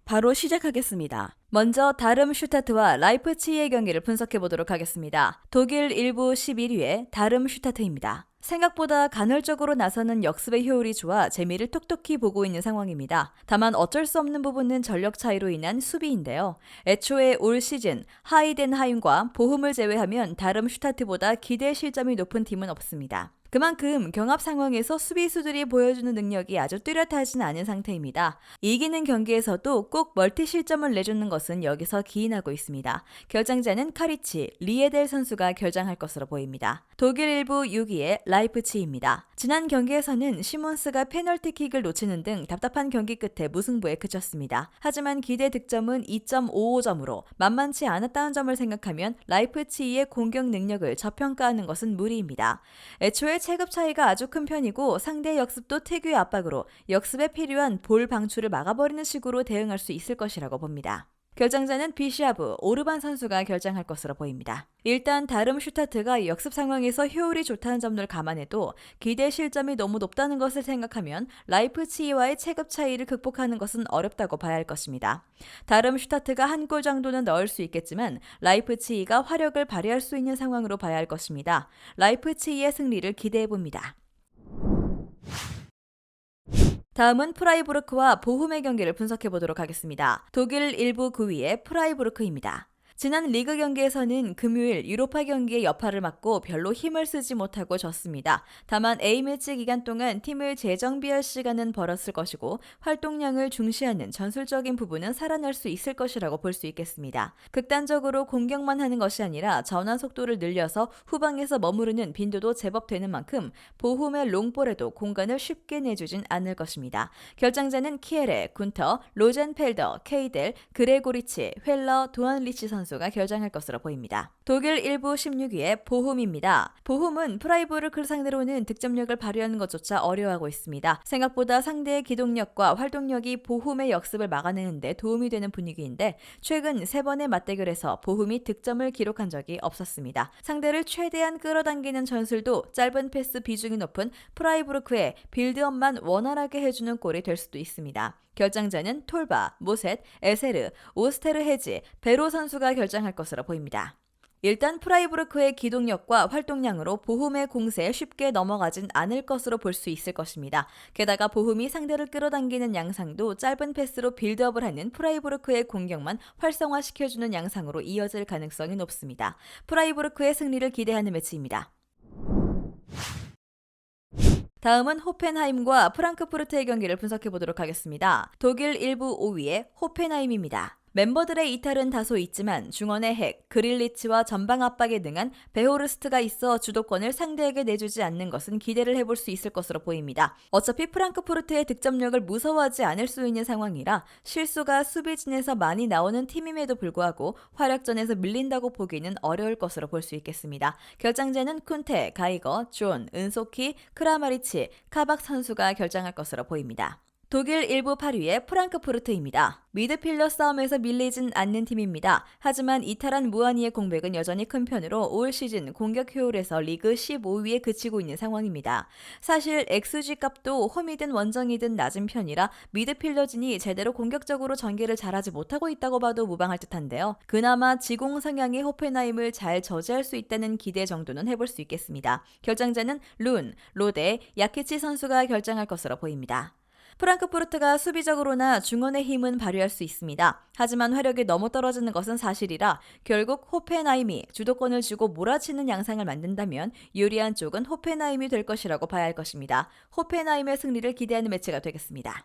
바로 시작하겠습니다. 먼저 다름슈타트와 라이프치히의 경기를 분석해 보도록 하겠습니다. 독일 1부 11위의 다름슈타트입니다. 생각보다 간헐적으로 나서는 역습의 효율이 좋아 재미를 톡톡히 보고 있는 상황입니다. 다만 어쩔 수 없는 부분은 전력 차이로 인한 수비인데요. 애초에 올 시즌 하이덴하임과 보훔을 제외하면 다름슈타트보다 기대 실점이 높은 팀은 없습니다. 그만큼 경합 상황에서 수비수들이 보여주는 능력이 아주 뚜렷하진 않은 상태입니다. 이기는 경기에서도 꼭 멀티 실점을 내주는 것은 여기서 기인하고 있습니다. 결장자는 카리치, 리에델 선수가 결장할 것으로 보입니다. 독일 1부 6위의 라이프치히입니다. 지난 경기에서는 시몬스가 페널티킥을 놓치는 등 답답한 경기 끝에 무승부에 그쳤습니다. 하지만 기대 득점은 2.55점으로 만만치 않았다는 점을 생각하면 라이프치히의 공격 능력을 저평가하는 것은 무리입니다. 애초에 체급 차이가 아주 큰 편이고 상대 역습도 특유의 압박으로 역습에 필요한 볼 방출을 막아버리는 식으로 대응할 수 있을 것이라고 봅니다. 결장자는 비시아브, 오르반 선수가 결장할 것으로 보입니다. 일단 다름슈타트가 역습 상황에서 효율이 좋다는 점을 감안해도 기대 실점이 너무 높다는 것을 생각하면 라이프치히와의 체급 차이를 극복하는 것은 어렵다고 봐야 할 것입니다. 다름슈타트가 한 골 정도는 넣을 수 있겠지만 라이프치히가 화력을 발휘할 수 있는 상황으로 봐야 할 것입니다. 라이프치히의 승리를 기대해봅니다. 다음은 프라이부르크와 보훔의 경기를 분석해 보도록 하겠습니다. 독일 1부 9위의 프라이부르크입니다. 지난 리그 경기에서는 금요일 유로파 경기의 여파를 맡고 별로 힘을 쓰지 못하고 졌습니다. 다만 A매치 기간 동안 팀을 재정비할 시간은 벌었을 것이고 활동량을 중시하는 전술적인 부분은 살아날 수 있을 것이라고 볼 수 있겠습니다. 극단적으로 공격만 하는 것이 아니라 전환 속도를 늘려서 후방에서 머무르는 빈도도 제법 되는 만큼 보훔의 롱볼에도 공간을 쉽게 내주진 않을 것입니다. 결장자는 키에레, 군터, 로젠펠더, 케이델, 그레고리치, 회 도안리치 선수가 결장할 것으로 보입니다. 독일 1부 16위의 보훔입니다. 보훔은 프라이부르크를 상대로는 득점력을 발휘하는 것조차 어려워하고 있습니다. 생각보다 상대의 기동력과 활동력이 보훔의 역습을 막아내는 데 도움이 되는 분위기인데 최근 3번의 맞대결에서 보훔이 득점을 기록한 적이 없었습니다. 상대를 최대한 끌어당기는 전술도 짧은 패스 비중이 높은 프라이부르크의 빌드업만 원활하게 해주는 골이 될 수도 있습니다. 결장자는 톨바, 모셋, 에세르, 오스테르헤지, 베로 선수가 결장할 것으로 보입니다. 일단 프라이부르크의 기동력과 활동량으로 보훔의 공세에 쉽게 넘어가진 않을 것으로 볼 수 있을 것입니다. 게다가 보훔이 상대를 끌어당기는 양상도 짧은 패스로 빌드업을 하는 프라이부르크의 공격만 활성화시켜주는 양상으로 이어질 가능성이 높습니다. 프라이부르크의 승리를 기대하는 매치입니다. 다음은 호펜하임과 프랑크푸르트의 경기를 분석해 보도록 하겠습니다. 독일 1부 5위의 호펜하임입니다. 멤버들의 이탈은 다소 있지만 중원의 핵, 그릴리치와 전방 압박에 능한 베호르스트가 있어 주도권을 상대에게 내주지 않는 것은 기대를 해볼 수 있을 것으로 보입니다. 어차피 프랑크푸르트의 득점력을 무서워하지 않을 수 있는 상황이라 실수가 수비진에서 많이 나오는 팀임에도 불구하고 활약전에서 밀린다고 보기는 어려울 것으로 볼 수 있겠습니다. 결장자는 쿤테, 가이거, 존, 은소키, 크라마리치, 카박 선수가 결장할 것으로 보입니다. 독일 1부 8위의 프랑크푸르트입니다. 미드필더 싸움에서 밀리진 않는 팀입니다. 하지만 이탈한 무아니의 공백은 여전히 큰 편으로 올 시즌 공격 효율에서 리그 15위에 그치고 있는 상황입니다. 사실 XG 값도 홈이든 원정이든 낮은 편이라 미드필더진이 제대로 공격적으로 전개를 잘하지 못하고 있다고 봐도 무방할 듯한데요. 그나마 지공 성향의 호펜하임을 잘 저지할 수 있다는 기대 정도는 해볼 수 있겠습니다. 결장자는 룬, 로데, 야키치 선수가 결장할 것으로 보입니다. 프랑크푸르트가 수비적으로나 중원의 힘은 발휘할 수 있습니다. 하지만 화력이 너무 떨어지는 것은 사실이라 결국 호펜하임이 주도권을 쥐고 몰아치는 양상을 만든다면 유리한 쪽은 호펜하임이 될 것이라고 봐야 할 것입니다. 호펜하임의 승리를 기대하는 매치가 되겠습니다.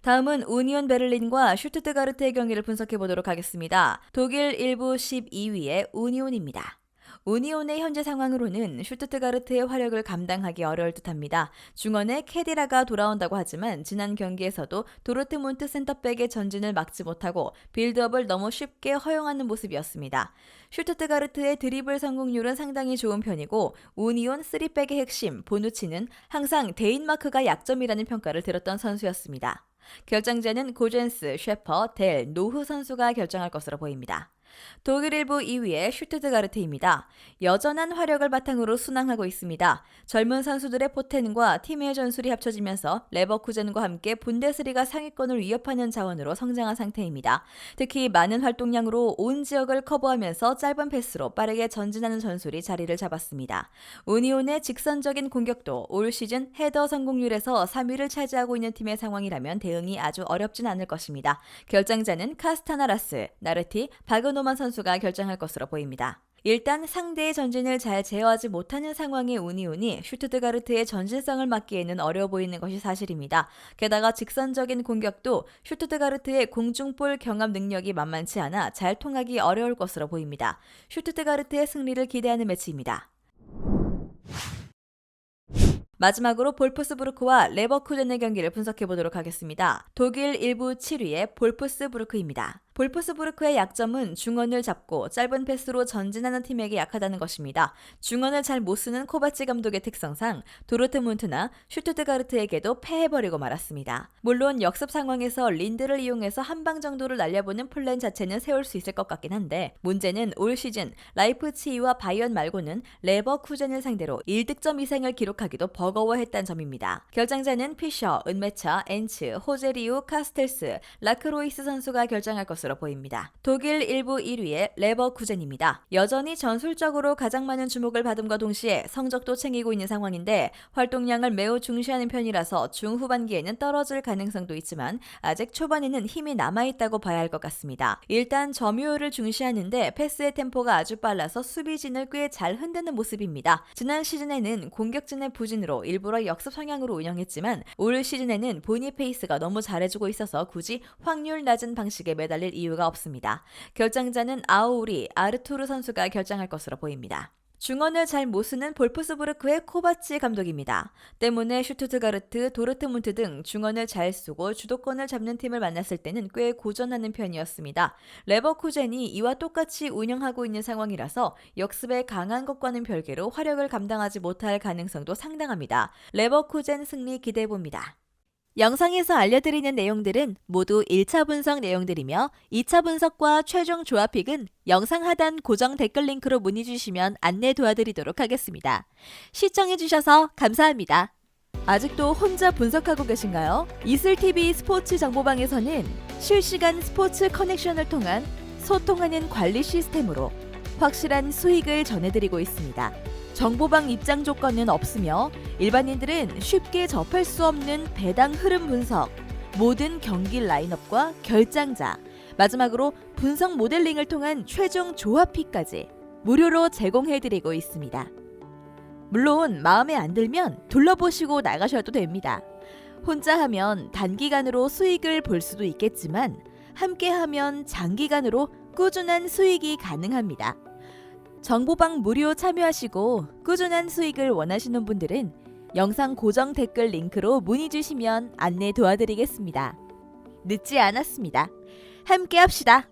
다음은 우니온 베를린과 슈투트가르트의 경기를 분석해 보도록 하겠습니다. 독일 1부 12위의 우니온입니다. 우니온의 현재 상황으로는 슈투트가르트의 화력을 감당하기 어려울 듯합니다. 중원에 케디라가 돌아온다고 하지만 지난 경기에서도 도르트문트 센터백의 전진을 막지 못하고 빌드업을 너무 쉽게 허용하는 모습이었습니다. 슈투트가르트의 드리블 성공률은 상당히 좋은 편이고 우니온 3백의 핵심 보누치는 항상 데인마크가 약점이라는 평가를 들었던 선수였습니다. 결장자는 고젠스, 셰퍼, 델, 노흐 선수가 결정할 것으로 보입니다. 독일 1부 2위의 슈투트가르트입니다. 여전한 화력을 바탕으로 순항하고 있습니다. 젊은 선수들의 포텐과 팀의 전술이 합쳐지면서 레버쿠젠과 함께 분데스리가 상위권을 위협하는 자원으로 성장한 상태입니다. 특히 많은 활동량으로 온 지역을 커버하면서 짧은 패스로 빠르게 전진하는 전술이 자리를 잡았습니다. 우니온의 직선적인 공격도 올 시즌 헤더 성공률에서 3위를 차지하고 있는 팀의 상황이라면 대응이 아주 어렵진 않을 것입니다. 결정자는 카스타나라스, 나르티, 바그노만 선수가 결정할 것으로 보입니다. 일단 상대의 전진을 잘 제어하지 못하는 상황의 우니온이 슈투트가르트의 전진성을 막기에는 어려워 보이는 것이 사실입니다. 게다가 직선적인 공격도 슈투트가르트의 공중볼 경합 능력이 만만치 않아 잘 통하기 어려울 것으로 보입니다. 슈투트가르트의 승리를 기대하는 매치입니다. 마지막으로 볼프스부르크와 레버쿠젠의 경기를 분석해 보도록 하겠습니다. 독일 1부 7위의 볼프스부르크입니다. 볼프스부르크의 약점은 중원을 잡고 짧은 패스로 전진하는 팀에게 약하다는 것입니다. 중원을 잘 못 쓰는 코바치 감독의 특성상 도르트문트나 슈투트가르트에게도 패해버리고 말았습니다. 물론 역습 상황에서 린드를 이용해서 한 방 정도를 날려보는 플랜 자체는 세울 수 있을 것 같긴 한데 문제는 올 시즌 라이프치히와 바이언 말고는 레버쿠젠을 상대로 1득점 이상을 기록하기도 버거워했다는 점입니다. 결정자는 피셔, 은메차, 엔츠, 호제리우, 카스텔스, 라크로이스 선수가 결정할 것으로 보입니다. 독일 1부 1위의 레버쿠젠입니다. 여전히 전술적으로 가장 많은 주목을 받음과 동시에 성적도 챙기고 있는 상황인데 활동량을 매우 중시하는 편이라서 중후반기에는 떨어질 가능성도 있지만 아직 초반에는 힘이 남아있다고 봐야 할 것 같습니다. 일단 점유율을 중시하는데 패스의 템포가 아주 빨라서 수비진을 꽤 잘 흔드는 모습입니다. 지난 시즌에는 공격진의 부진으로 일부러 역습 성향으로 운영했지만 올 시즌에는 보니페이스가 너무 잘해주고 있어서 굳이 확률 낮은 방식에 매달릴 이유가 없습니다. 결정자는 아우리, 아르투르 선수가 결정할 것으로 보입니다. 중원을 잘 못 쓰는 볼프스부르크의 코바치 감독입니다. 때문에 슈투트가르트, 도르트문트 등 중원을 잘 쓰고 주도권을 잡는 팀을 만났을 때는 꽤 고전하는 편이었습니다. 레버쿠젠이 이와 똑같이 운영하고 있는 상황이라서 역습에 강한 것과는 별개로 화력을 감당하지 못할 가능성도 상당합니다. 레버쿠젠 승리 기대해봅니다. 영상에서 알려드리는 내용들은 모두 1차 분석 내용들이며 2차 분석과 최종 조합픽은 영상 하단 고정 댓글 링크로 문의 주시면 안내 도와드리도록 하겠습니다. 시청해주셔서 감사합니다. 아직도 혼자 분석하고 계신가요? 이슬TV 스포츠 정보방에서는 실시간 스포츠 커넥션을 통한 소통하는 관리 시스템으로 확실한 수익을 전해드리고 있습니다. 정보방 입장 조건은 없으며 일반인들은 쉽게 접할 수 없는 배당 흐름 분석, 모든 경기 라인업과 결장자, 마지막으로 분석 모델링을 통한 최종 조합픽까지 무료로 제공해드리고 있습니다. 물론 마음에 안 들면 둘러보시고 나가셔도 됩니다. 혼자 하면 단기간으로 수익을 볼 수도 있겠지만 함께하면 장기간으로 꾸준한 수익이 가능합니다. 정보방 무료 참여하시고 꾸준한 수익을 원하시는 분들은 영상 고정 댓글 링크로 문의 주시면 안내 도와드리겠습니다. 늦지 않았습니다. 함께 합시다.